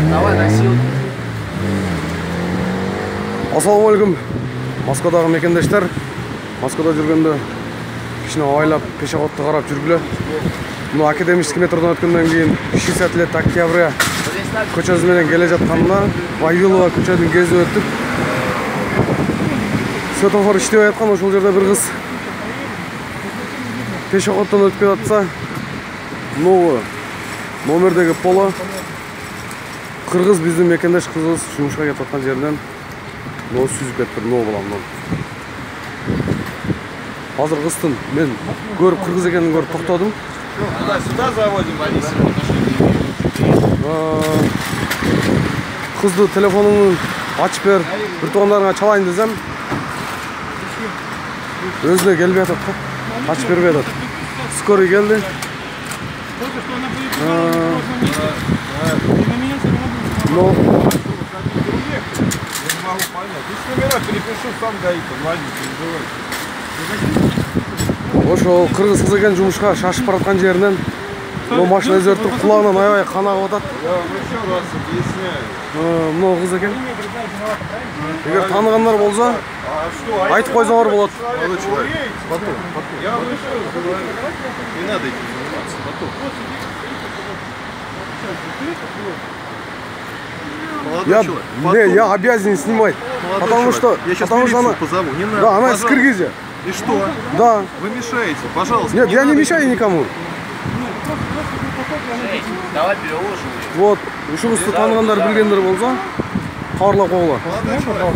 Давай носил. Ассалаумалейкум. Москвадағы мекендештер. Москвада жүргенде кішкене айлап пешеходты қарап жүргіле. Мұны академический метрден өткеннен кейін 60 лет октября көшесімен келе жатқанына Вавилова көшесін кезіп өттік. Светофор іштеп жатқан, ошол жерде бір қыз пешеходтан өтіп жатса, номердегі пола қырғыз біздің мекендеш қызыз жұмысқа кетіп жатқан жерден сүзіп кетті, боламын. Азыр қыстың мен көріп қырғыз екенін көріп тоқтадым. Сюда заводим, Борисов. Қызды телефонын açып бер, бір туғандарыңа чалайын десем, өзіне келбей жатады, açып бербей жатады. Скорый келді. Ошол кыргыз кыз экен жумушка шашып бараткан жеринен машина өзөртүп кулагынан аябай кан агып атат. Мына кыз экен. Эгер тааныгандар болсо, айтып койсоңор болот. Не надо этим заниматься. Я обязан снимать, потому что она позову. Не надо. Да, она из Кыргызии. И что? Да. Вы мешаете, пожалуйста. Нет, я не мешаю никому. Давай переложим. Вот, ушул кызды тааныгандар, билгендер болсо, кабарлап койгула. Молодой человек.